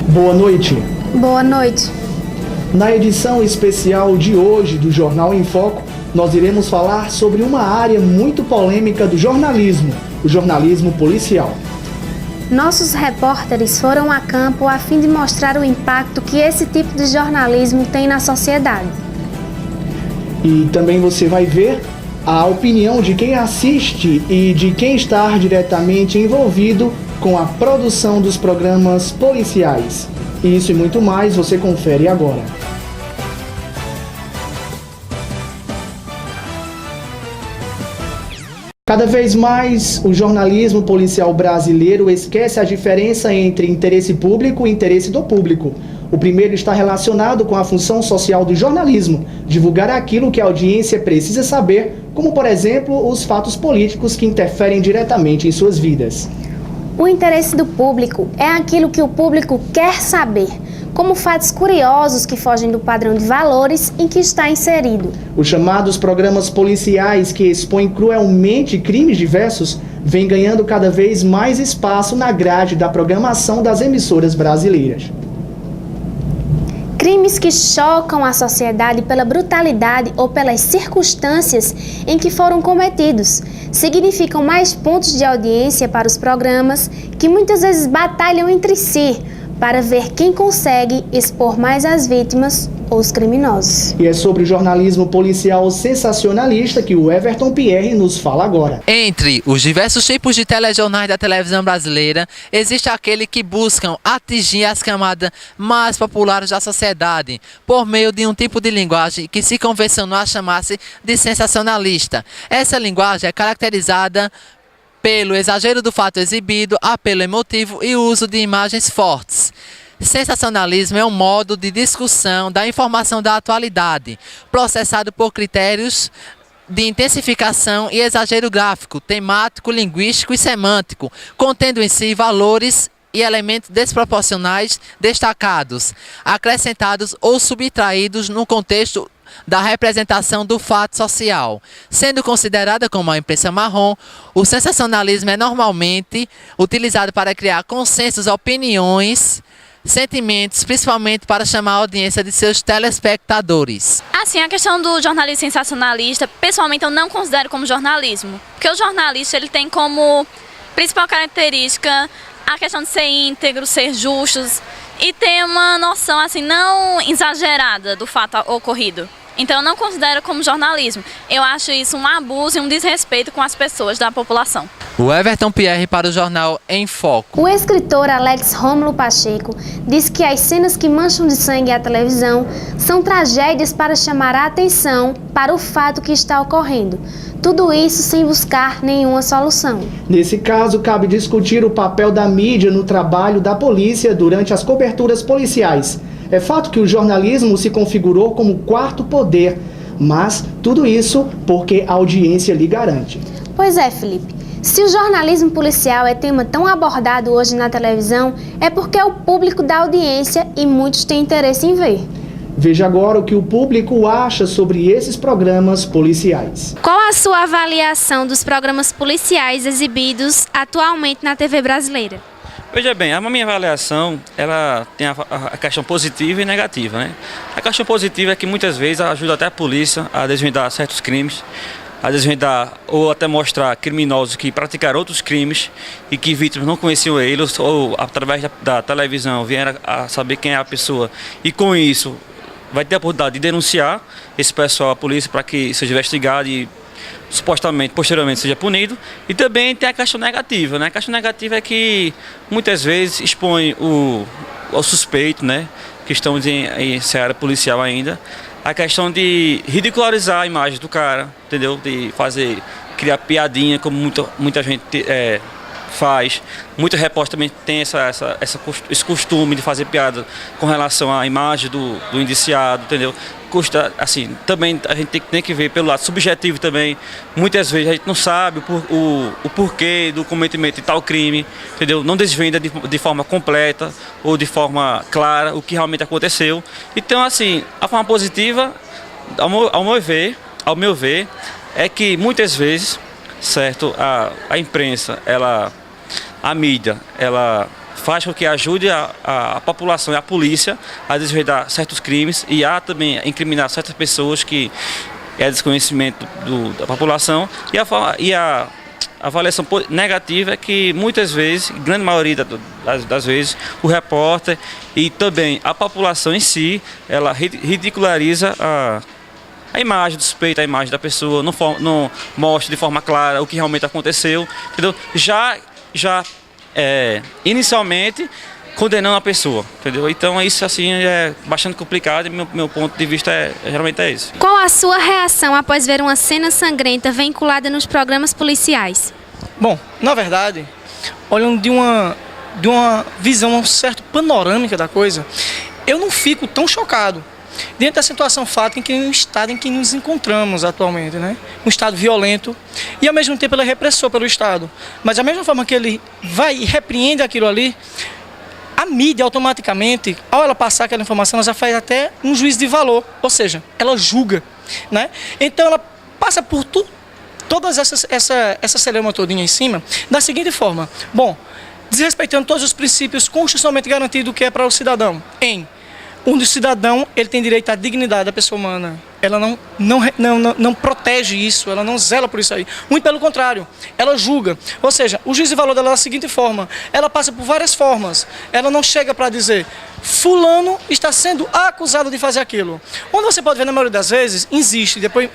Boa noite. Boa noite. Na edição especial de hoje do Jornal em Foco, nós iremos falar sobre uma área muito polêmica do jornalismo, o jornalismo policial. Nossos repórteres foram a campo a fim de mostrar o impacto que esse tipo de jornalismo tem na sociedade. E também você vai ver a opinião de quem assiste e de quem está diretamente envolvido com a produção dos programas policiais. Isso e muito mais você confere agora. Cada vez mais, o jornalismo policial brasileiro esquece a diferença entre interesse público e interesse do público. O primeiro está relacionado com a função social do jornalismo, divulgar aquilo que a audiência precisa saber, como, por exemplo, os fatos políticos que interferem diretamente em suas vidas. O interesse do público é aquilo que o público quer saber, como fatos curiosos que fogem do padrão de valores em que está inserido. Os chamados programas policiais que expõem cruelmente crimes diversos vêm ganhando cada vez mais espaço na grade da programação das emissoras brasileiras. Crimes que chocam a sociedade pela brutalidade ou pelas circunstâncias em que foram cometidos significam mais pontos de audiência para os programas que muitas vezes batalham entre si para ver quem consegue expor mais as vítimas ou os criminosos. E é sobre o jornalismo policial sensacionalista que o Everton Pierre nos fala agora. Entre os diversos tipos de telejornais da televisão brasileira, existe aquele que buscam atingir as camadas mais populares da sociedade por meio de um tipo de linguagem que se convencionou a chamar-se de sensacionalista. Essa linguagem é caracterizada pelo exagero do fato exibido, apelo emotivo e uso de imagens fortes. Sensacionalismo é um modo de discussão da informação da atualidade, processado por critérios de intensificação e exagero gráfico, temático, linguístico e semântico, contendo em si valores e elementos desproporcionais destacados, acrescentados ou subtraídos no contexto da representação do fato social. Sendo considerada como a imprensa marrom, o sensacionalismo é normalmente utilizado para criar consensos, opiniões, sentimentos, principalmente para chamar a audiência de seus telespectadores. Assim, a questão do jornalismo sensacionalista, pessoalmente eu não considero como jornalismo, porque o jornalista ele tem como principal característica a questão de ser íntegro, ser justos e ter uma noção assim não exagerada do fato ocorrido. Então eu não considero como jornalismo. Eu acho isso um abuso e um desrespeito com as pessoas da população. O Everton Pierre para o Jornal em Foco. O escritor Alex Rômulo Pacheco diz que as cenas que mancham de sangue a televisão são tragédias para chamar a atenção para o fato que está ocorrendo. Tudo isso sem buscar nenhuma solução. Nesse caso, cabe discutir o papel da mídia no trabalho da polícia durante as coberturas policiais. É fato que o jornalismo se configurou como quarto poder, mas tudo isso porque a audiência lhe garante. Pois é, Felipe. Se o jornalismo policial é tema tão abordado hoje na televisão, é porque é o público da audiência e muitos têm interesse em ver. Veja agora o que o público acha sobre esses programas policiais. Qual a sua avaliação dos programas policiais exibidos atualmente na TV brasileira? Veja bem, a minha avaliação, ela tem a questão positiva e negativa, né? A questão positiva é que muitas vezes ajuda até a polícia a desvendar certos crimes, a desvendar ou até mostrar criminosos que praticaram outros crimes e que vítimas não conheciam eles ou através da televisão vieram a saber quem é a pessoa e com isso vai ter a oportunidade de denunciar esse pessoal à polícia para que seja investigado e supostamente, posteriormente, seja punido. E também tem a questão negativa, né? A questão negativa é que muitas vezes expõe o suspeito, né? Que estamos em seara policial ainda, a questão de ridicularizar a imagem do cara, entendeu? De criar piadinha, como muita gente faz. Muitos repórteres também têm esse costume de fazer piada com relação à imagem do indiciado, entendeu? Assim, também a gente tem que ver pelo lado subjetivo também. Muitas vezes a gente não sabe o porquê do cometimento de tal crime, entendeu? Não desvenda de forma completa ou de forma clara o que realmente aconteceu. Então, assim, a forma positiva, ao meu ver, é que muitas vezes, certo, a imprensa, a mídia, ela faz com que ajude a população e a polícia a desvendar certos crimes e a também incriminar certas pessoas que é desconhecimento da população. E a avaliação negativa é que muitas vezes, grande maioria das vezes, o repórter e também a população em si, ela ridiculariza a imagem do suspeito, a imagem da pessoa, não mostra de forma clara o que realmente aconteceu, entendeu? Já inicialmente condenando a pessoa, entendeu? Então isso assim é bastante complicado e meu ponto de vista geralmente é esse. Qual a sua reação após ver uma cena sangrenta vinculada nos programas policiais? Bom, na verdade, olhando de uma visão um certo panorâmica da coisa, eu não fico tão chocado diante da situação fática no estado em que nos encontramos atualmente, né? Um estado violento e ao mesmo tempo ele é repressor pelo estado, mas da mesma forma que ele vai e repreende aquilo ali, a mídia automaticamente, ao ela passar aquela informação, ela já faz até um juízo de valor, ou seja, ela julga, né? Então ela passa por todas essa celeuma todinha em cima, da seguinte forma: bom, desrespeitando todos os princípios constitucionalmente garantidos que é para o cidadão, onde o cidadão ele tem direito à dignidade da pessoa humana. Ela não protege isso, ela não zela por isso aí. Muito pelo contrário, ela julga. Ou seja, o juízo de valor dela é da seguinte forma: ela passa por várias formas. Ela não chega para dizer fulano está sendo acusado de fazer aquilo. Onde você pode ver, na maioria das vezes, existe depois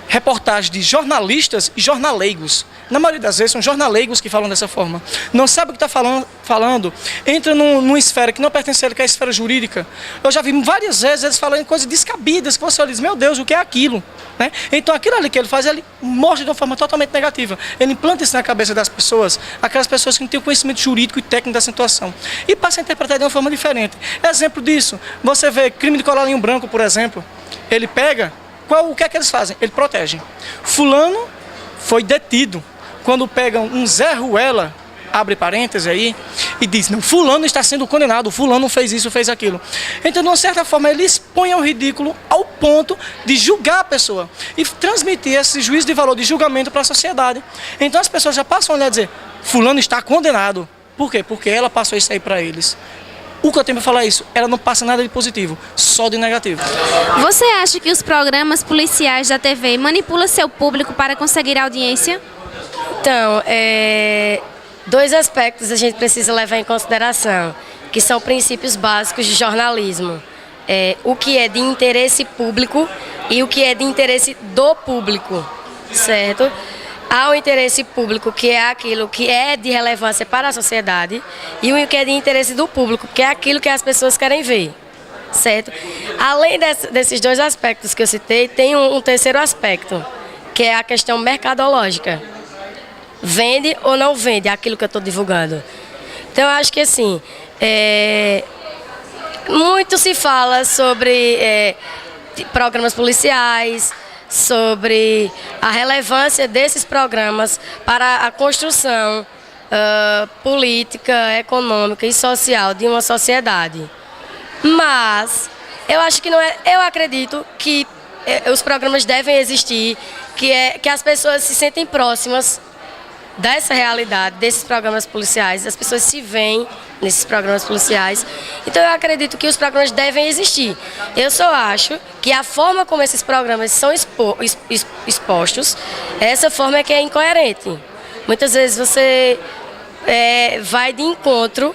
reportagem de jornalistas e jornalegos. Na maioria das vezes são jornalegos que falam dessa forma. Não sabe o que está falando, entra numa esfera que não pertence a ele, que é a esfera jurídica. Eu já vi várias vezes eles falando coisas descabidas, que você olha e diz, meu Deus, o que é aquilo? Né? Então aquilo ali que ele faz, ele mostra de uma forma totalmente negativa. Ele implanta isso na cabeça das pessoas, aquelas pessoas que não têm o conhecimento jurídico e técnico da situação, e passa a interpretar de uma forma diferente. Exemplo disso, você vê crime de colarinho branco, por exemplo, ele pega, o que é que eles fazem? Ele protege. Fulano foi detido. Quando pegam um Zé Ruela, abre parênteses aí, e diz, não, fulano está sendo condenado, fulano fez isso, fez aquilo. Então, de uma certa forma, ele expõe ao ridículo ao ponto de julgar a pessoa e transmitir esse juízo de valor de julgamento para a sociedade. Então, as pessoas já passam a olhar e dizer, fulano está condenado. Por quê? Porque ela passou isso aí para eles. O que eu tenho para falar é isso, ela não passa nada de positivo, só de negativo. Você acha que os programas policiais da TV manipulam seu público para conseguir audiência? Então, dois aspectos a gente precisa levar em consideração, que são princípios básicos de jornalismo. O que é de interesse público e o que é de interesse do público, certo? Há o interesse público, que é aquilo que é de relevância para a sociedade, e o que é de interesse do público, que é aquilo que as pessoas querem ver, certo? Além desses dois aspectos que eu citei, tem um terceiro aspecto, que é a questão mercadológica. Vende ou não vende aquilo que eu estou divulgando? Então, eu acho que assim, muito se fala sobre programas policiais, sobre a relevância desses programas para a construção política, econômica e social de uma sociedade. Mas eu acho que não é. Eu acredito que os programas devem existir, que as pessoas se sentem próximas dessa realidade, desses programas policiais, as pessoas se veem nesses programas policiais. Então eu acredito que os programas devem existir. Eu só acho que a forma como esses programas são expostos, essa forma é que é incoerente. Muitas vezes você vai de encontro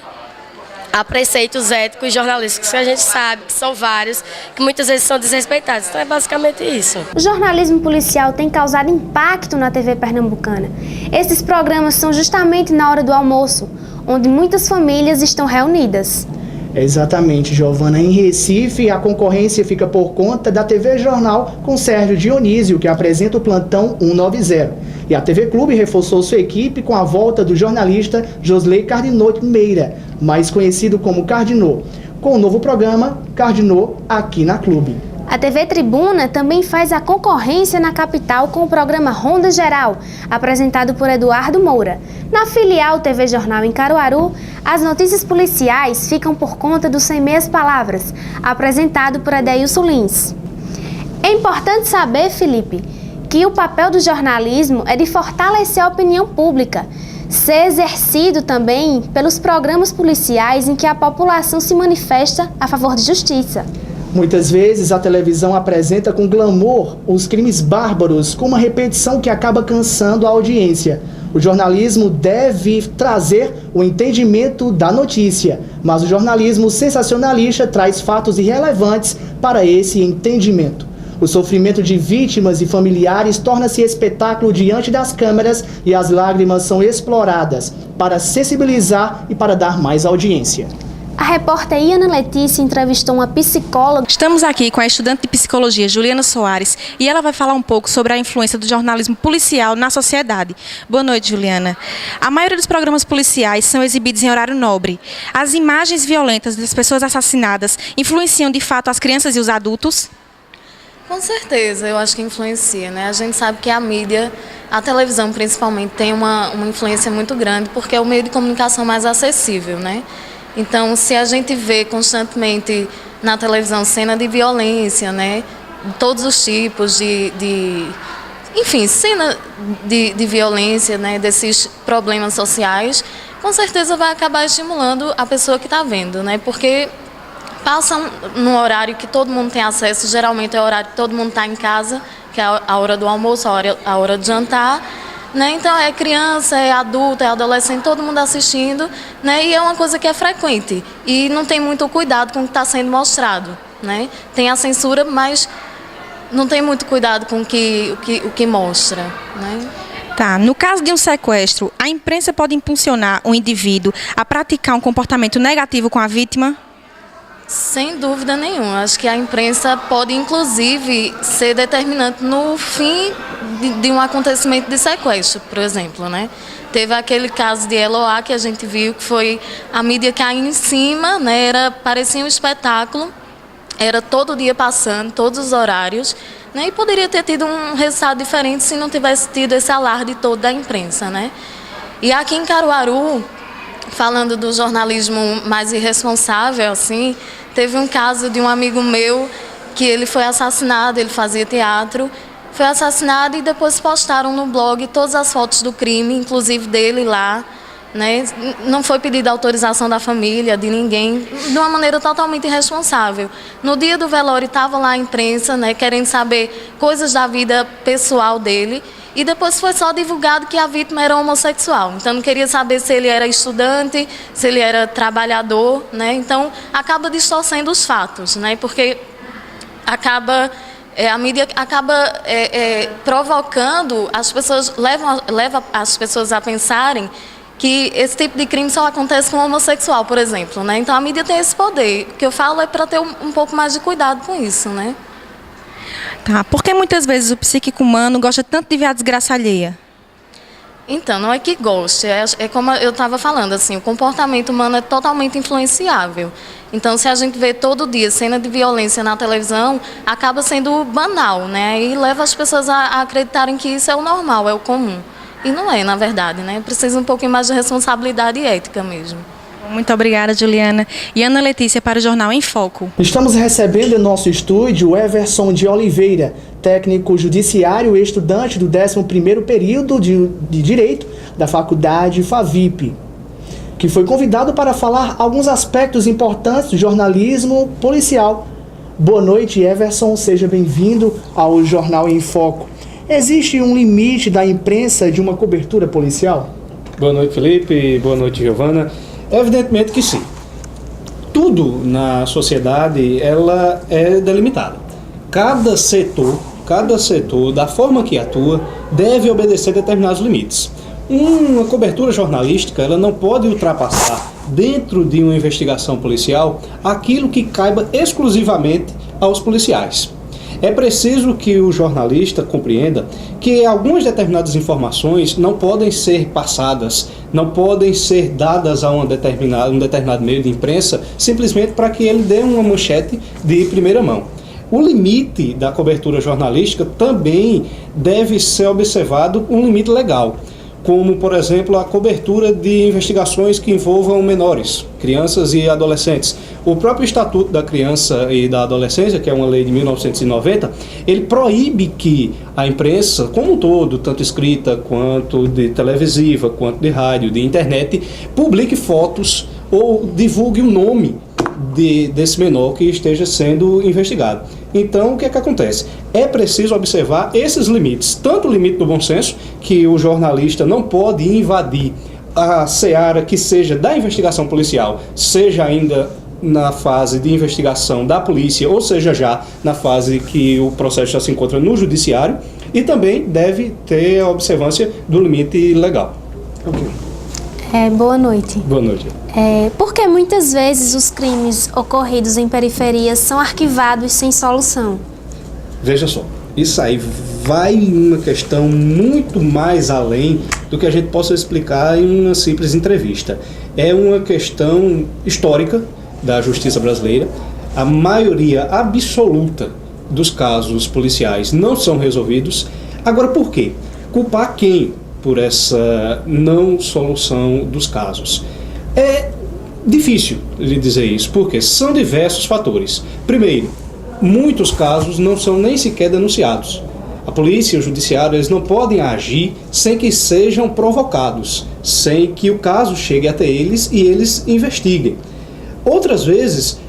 a preceitos éticos e jornalísticos que a gente sabe que são vários, que muitas vezes são desrespeitados. Então é basicamente isso. O jornalismo policial tem causado impacto na TV pernambucana. Esses programas são justamente na hora do almoço, onde muitas famílias estão reunidas. Exatamente, Giovana. Em Recife, a concorrência fica por conta da TV Jornal com Sérgio Dionísio, que apresenta o Plantão 190. E a TV Clube reforçou sua equipe com a volta do jornalista Josley Cardinot Meira, mais conhecido como Cardinot, com o novo programa Cardinot aqui na Clube. A TV Tribuna também faz a concorrência na capital com o programa Ronda Geral, apresentado por Eduardo Moura. Na filial TV Jornal em Caruaru, as notícias policiais ficam por conta do Sem Meias Palavras, apresentado por Adeilson Lins. É importante saber, Felipe, que o papel do jornalismo é de fortalecer a opinião pública, ser exercido também pelos programas policiais em que a população se manifesta a favor de justiça. Muitas vezes a televisão apresenta com glamour os crimes bárbaros, com uma repetição que acaba cansando a audiência. O jornalismo deve trazer o entendimento da notícia, mas o jornalismo sensacionalista traz fatos irrelevantes para esse entendimento. O sofrimento de vítimas e familiares torna-se espetáculo diante das câmeras e as lágrimas são exploradas para sensibilizar e para dar mais audiência. A repórter Ana Letícia entrevistou uma psicóloga. Estamos aqui com a estudante de psicologia Juliana Soares e ela vai falar um pouco sobre a influência do jornalismo policial na sociedade. Boa noite, Juliana. A maioria dos programas policiais são exibidos em horário nobre. As imagens violentas das pessoas assassinadas influenciam de fato as crianças e os adultos? Com certeza, eu acho que influencia, né? A gente sabe que a mídia, a televisão principalmente, tem uma influência muito grande porque é o meio de comunicação mais acessível, né? Então, se a gente vê constantemente na televisão cena de violência, né? Todos os tipos enfim, cena de violência, né? Desses problemas sociais, com certeza vai acabar estimulando a pessoa que está vendo, né? Porque passam no horário que todo mundo tem acesso, geralmente é o horário que todo mundo está em casa, que é a hora do almoço, a hora de jantar, né? Então é criança, é adulto, é adolescente, todo mundo assistindo, né? E é uma coisa que é frequente e não tem muito cuidado com o que está sendo mostrado, né? Tem a censura, mas não tem muito cuidado com o que mostra, né? Tá. No caso de um sequestro, a imprensa pode impulsionar o indivíduo a praticar um comportamento negativo com a vítima? Sem dúvida nenhuma. Acho que a imprensa pode, inclusive, ser determinante no fim de um acontecimento de sequestro, por exemplo, né? Teve aquele caso de Eloá que a gente viu, que foi a mídia caindo em cima, né? Parecia um espetáculo, era todo dia passando, todos os horários, né? E poderia ter tido um resultado diferente se não tivesse tido esse alarde todo da imprensa, né? E aqui em Caruaru, falando do jornalismo mais irresponsável, assim, teve um caso de um amigo meu que ele foi assassinado, ele fazia teatro, foi assassinado e depois postaram no blog todas as fotos do crime, inclusive dele lá, né? Não foi pedida autorização da família, de ninguém, de uma maneira totalmente irresponsável. No dia do velório estava lá a imprensa, né, querendo saber coisas da vida pessoal dele, e depois foi só divulgado que a vítima era homossexual. Então não queria saber se ele era estudante, se ele era trabalhador, né? Então acaba distorcendo os fatos, né? Porque a mídia acaba provocando, as pessoas leva as pessoas a pensarem que esse tipo de crime só acontece com um homossexual, por exemplo, né? Então a mídia tem esse poder. O que eu falo é para ter um pouco mais de cuidado com isso, né? Tá. Por que muitas vezes o psíquico humano gosta tanto de ver a desgraça alheia? Então, não é que goste, é como eu estava falando, assim, o comportamento humano é totalmente influenciável. Então, se a gente vê todo dia cena de violência na televisão, acaba sendo banal, né? E leva as pessoas a acreditarem que isso é o normal, é o comum. E não é, na verdade, né? Precisa um pouquinho mais de responsabilidade e ética mesmo. Muito obrigada, Juliana. E Ana Letícia para o Jornal em Foco. Estamos recebendo em nosso estúdio Everson de Oliveira, técnico judiciário e estudante do 11º período de Direito da Faculdade FAVIP, que foi convidado para falar alguns aspectos importantes do jornalismo policial. Boa noite, Everson. Seja bem-vindo ao Jornal em Foco. Existe um limite da imprensa de uma cobertura policial? Boa noite, Felipe. Boa noite, Giovana. Evidentemente que sim. Tudo na sociedade ela é delimitada. Cada setor, da forma que atua, deve obedecer determinados limites. Uma cobertura jornalística ela não pode ultrapassar, dentro de uma investigação policial, aquilo que caiba exclusivamente aos policiais. É preciso que o jornalista compreenda que algumas determinadas informações não podem ser passadas, não podem ser dadas a um determinado meio de imprensa, simplesmente para que ele dê uma manchete de primeira mão. O limite da cobertura jornalística também deve ser observado um limite legal. como, por exemplo, a cobertura de investigações que envolvam menores, crianças e adolescentes. O próprio Estatuto da Criança e da Adolescência, que é uma lei de 1990, ele proíbe que a imprensa, como um todo, tanto escrita quanto de televisiva, quanto de rádio, de internet, publique fotos ou divulgue o nome desse menor que esteja sendo investigado. Então, o que é que acontece? É preciso observar esses limites, tanto o limite do bom senso, que o jornalista não pode invadir a seara que seja da investigação policial, seja ainda na fase de investigação da polícia, ou seja já na fase que o processo já se encontra no judiciário, e também deve ter a observância do limite legal. Boa noite. Boa noite. Porque muitas vezes os crimes ocorridos em periferias são arquivados sem solução? Veja só, isso aí vai uma questão muito mais além do que a gente possa explicar em uma simples entrevista. É uma questão histórica da justiça brasileira. A maioria absoluta dos casos policiais não são resolvidos. Agora, por quê? Culpar quem por essa não solução dos casos? É difícil lhe dizer isso, porque são diversos fatores. Primeiro, muitos casos não são nem sequer denunciados. A polícia e o judiciário, eles não podem agir sem que sejam provocados, sem que o caso chegue até eles e eles investiguem. Outras vezes,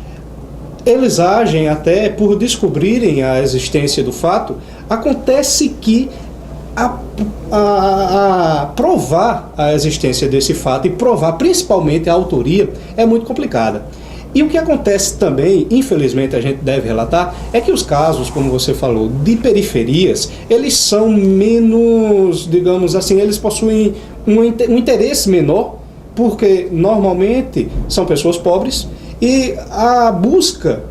eles agem até por descobrirem a existência do fato. Acontece que provar a existência desse fato e provar principalmente a autoria é muito complicada. E o que acontece também, infelizmente a gente deve relatar, é que os casos, como você falou, de periferias, eles são menos, digamos assim, eles possuem um interesse menor, porque normalmente são pessoas pobres e a busca,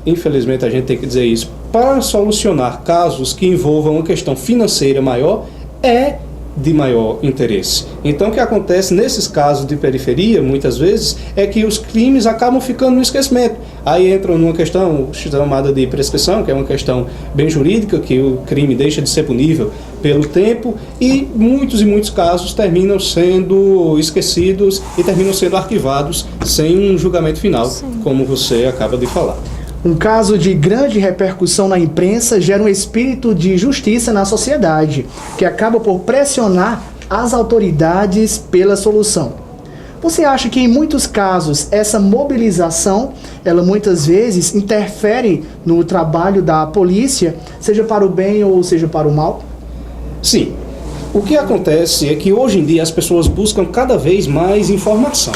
infelizmente a gente tem que dizer isso, para solucionar casos que envolvam uma questão financeira maior é de maior interesse. Então, o que acontece nesses casos de periferia, muitas vezes, é que os crimes acabam ficando no esquecimento. Aí entram numa questão chamada de prescrição, que é uma questão bem jurídica, que o crime deixa de ser punível pelo tempo, e muitos casos terminam sendo esquecidos e terminam sendo arquivados sem um julgamento final, como você acaba de falar. Um caso de grande repercussão na imprensa gera um espírito de justiça na sociedade, que acaba por pressionar as autoridades pela solução. Você acha que em muitos casos essa mobilização, ela muitas vezes interfere no trabalho da polícia, seja para o bem ou seja para o mal? Sim. O que acontece é que hoje em dia as pessoas buscam cada vez mais informação.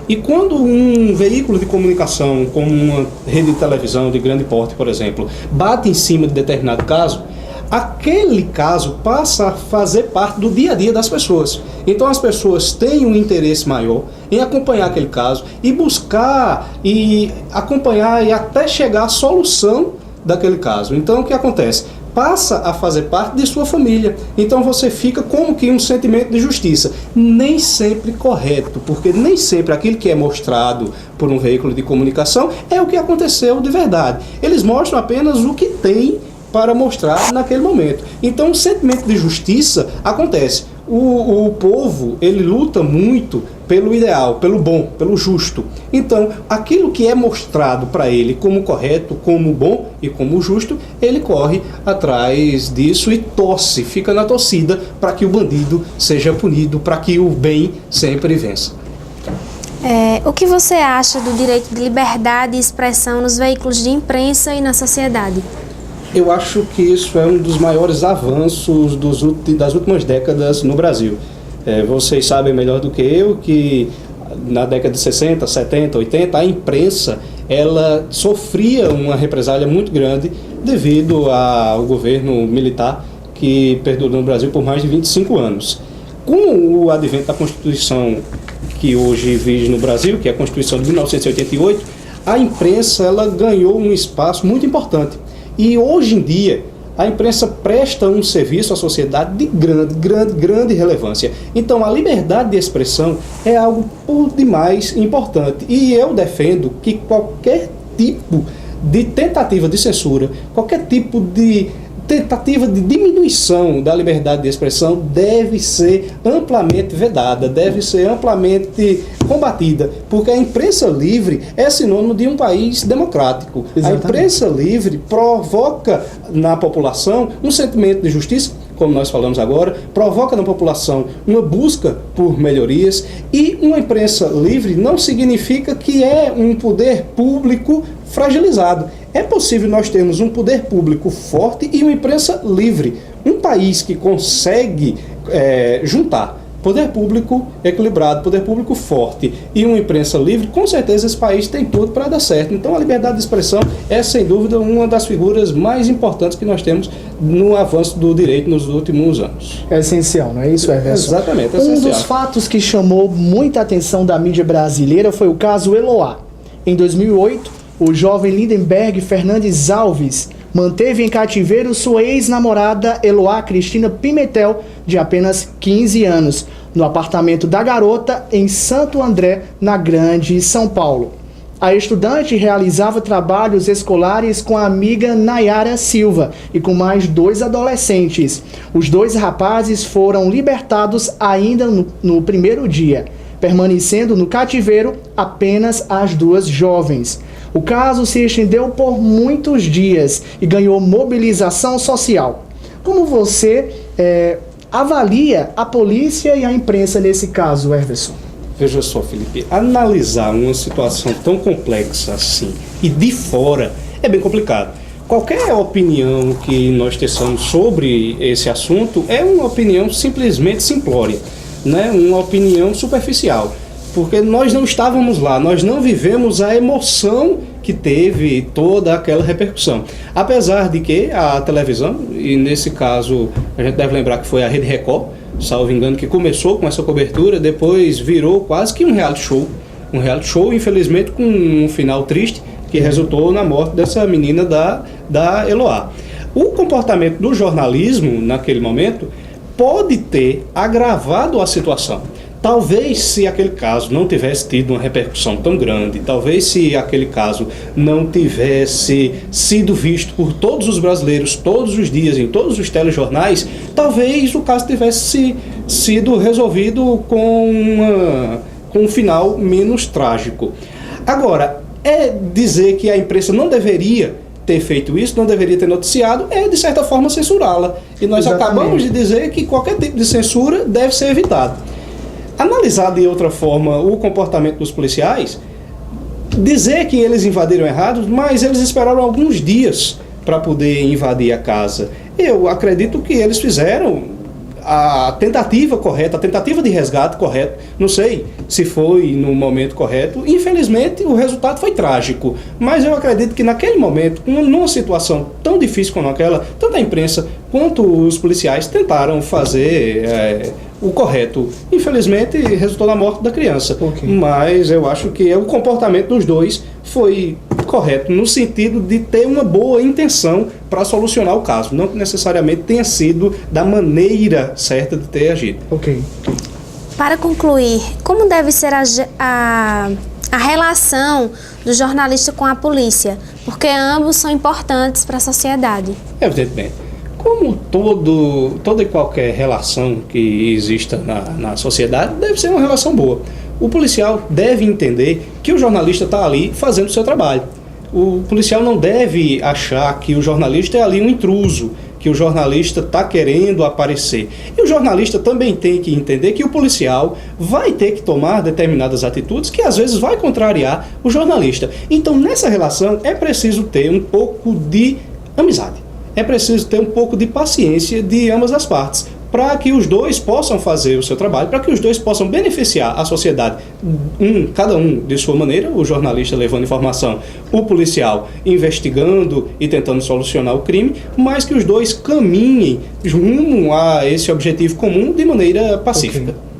E quando um veículo de comunicação, como uma rede de televisão de grande porte, por exemplo, bate em cima de determinado caso, aquele caso passa a fazer parte do dia a dia das pessoas. Então as pessoas têm um interesse maior em acompanhar aquele caso e buscar e acompanhar e até chegar à solução daquele caso. Então o que acontece? Passa a fazer parte de sua família. Então você fica como que um sentimento de justiça. Nem sempre correto, porque nem sempre aquilo que é mostrado por um veículo de comunicação é o que aconteceu de verdade. Eles mostram apenas o que tem para mostrar naquele momento. Então o sentimento de justiça acontece. O povo, ele luta muito pelo ideal, pelo bom, pelo justo. Então, aquilo que é mostrado para ele como correto, como bom e como justo, ele corre atrás disso e torce, fica na torcida para que o bandido seja punido, para que o bem sempre vença. O que você acha do direito de liberdade e expressão nos veículos de imprensa e na sociedade? Eu acho que isso é um dos maiores avanços das últimas décadas no Brasil. Vocês sabem melhor do que eu que na década de 60, 70, 80, a imprensa ela sofria uma represália muito grande devido ao governo militar que perdurou no Brasil por mais de 25 anos. Com o advento da Constituição que hoje vige no Brasil, que é a Constituição de 1988, a imprensa ela ganhou um espaço muito importante. E hoje em dia, a imprensa presta um serviço à sociedade de grande relevância. Então, a liberdade de expressão é algo por demais importante. E eu defendo que qualquer tipo de tentativa de censura, qualquer tipo de tentativa de diminuição da liberdade de expressão deve ser amplamente vedada, deve ser amplamente combatida, porque a imprensa livre é sinônimo de um país democrático. Exatamente. A imprensa livre provoca na população um sentimento de justiça, como nós falamos agora, provoca na população uma busca por melhorias, e uma imprensa livre não significa que é um poder público fragilizado. É possível nós termos um poder público forte e uma imprensa livre. Um país que consegue juntar poder público equilibrado, poder público forte e uma imprensa livre, com certeza esse país tem tudo para dar certo. Então a liberdade de expressão é, sem dúvida, uma das figuras mais importantes que nós temos no avanço do direito nos últimos anos. É essencial, não é isso, Everson? Exatamente, é essencial. essencial. Um dos fatos que chamou muita atenção da mídia brasileira foi o caso Eloá. Em 2008, o jovem Lindenberg Fernandes Alves manteve em cativeiro sua ex-namorada Eloá Cristina Pimentel, de apenas 15 anos, no apartamento da garota em Santo André, na Grande São Paulo. A estudante realizava trabalhos escolares com a amiga Nayara Silva e com mais 2 adolescentes. Os 2 rapazes foram libertados ainda no primeiro dia, permanecendo no cativeiro apenas as 2 jovens. O caso se estendeu por muitos dias e ganhou mobilização social. Como você avalia a polícia e a imprensa nesse caso, Everson? Veja só, Felipe, analisar uma situação tão complexa assim e de fora é bem complicado. Qualquer opinião que nós teçamos sobre esse assunto é uma opinião simplesmente simplória, né? Uma opinião superficial, porque nós não estávamos lá, nós não vivemos a emoção que teve toda aquela repercussão. Apesar de que a televisão, e nesse caso a gente deve lembrar que foi a Rede Record, salvo engano, que começou com essa cobertura, depois virou quase que um reality show, infelizmente com um final triste, que resultou na morte dessa menina da Eloá. O comportamento do jornalismo naquele momento pode ter agravado a situação. Talvez se aquele caso não tivesse tido uma repercussão tão grande, talvez se aquele caso não tivesse sido visto por todos os brasileiros todos os dias, em todos os telejornais, talvez o caso tivesse sido resolvido com um final menos trágico. Agora, dizer que a imprensa não deveria ter feito isso, não deveria ter noticiado, de certa forma censurá-la. E nós acabamos de dizer que qualquer tipo de censura deve ser evitado. Analisar de outra forma o comportamento dos policiais, dizer que eles invadiram errados, mas eles esperaram alguns dias para poder invadir a casa. Eu acredito que eles fizeram a tentativa correta, a tentativa de resgate correto. Não sei se foi no momento correto. Infelizmente, o resultado foi trágico. Mas eu acredito que naquele momento, numa situação tão difícil como aquela, tanto a imprensa quanto os policiais tentaram fazer o correto. Infelizmente, resultou na morte da criança. Okay. Mas eu acho que o comportamento dos dois foi correto, no sentido de ter uma boa intenção para solucionar o caso. Não que necessariamente tenha sido da maneira certa de ter agido. Ok. Para concluir, como deve ser a relação do jornalista com a polícia? Porque ambos são importantes para a sociedade. Evidentemente. Como toda e qualquer relação que exista na sociedade, deve ser uma relação boa. O policial deve entender que o jornalista está ali fazendo o seu trabalho. O policial não deve achar que o jornalista é ali um intruso, que o jornalista está querendo aparecer. E o jornalista também tem que entender que o policial vai ter que tomar determinadas atitudes que às vezes vai contrariar o jornalista. Então, nessa relação, é preciso ter um pouco de amizade. É preciso ter um pouco de paciência de ambas as partes, para que os dois possam fazer o seu trabalho, para que os dois possam beneficiar a sociedade, cada um de sua maneira, o jornalista levando informação, o policial investigando e tentando solucionar o crime, mas que os dois caminhem rumo a esse objetivo comum de maneira pacífica. Okay.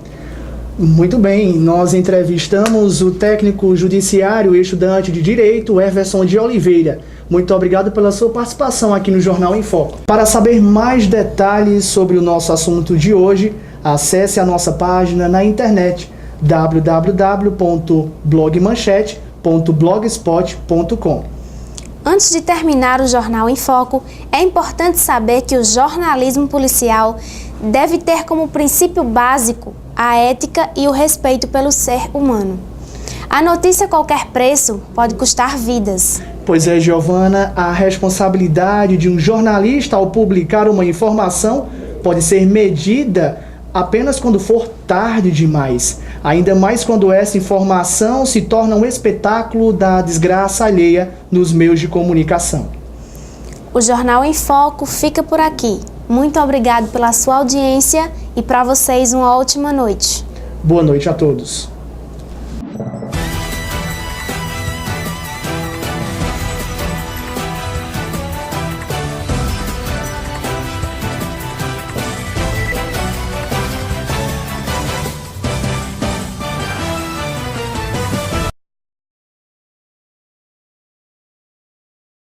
Muito bem, nós entrevistamos o técnico judiciário e estudante de Direito, Everson de Oliveira. Muito obrigado pela sua participação aqui no Jornal em Foco. Para saber mais detalhes sobre o nosso assunto de hoje, acesse a nossa página na internet www.blogmanchete.blogspot.com. Antes de terminar o Jornal em Foco, é importante saber que o jornalismo policial deve ter como princípio básico a ética e o respeito pelo ser humano. A notícia a qualquer preço pode custar vidas. Pois é, Giovana, a responsabilidade de um jornalista ao publicar uma informação pode ser medida apenas quando for tarde demais, ainda mais quando essa informação se torna um espetáculo da desgraça alheia nos meios de comunicação. O Jornal em Foco fica por aqui. Muito obrigado pela sua audiência e para vocês uma ótima noite. Boa noite a todos.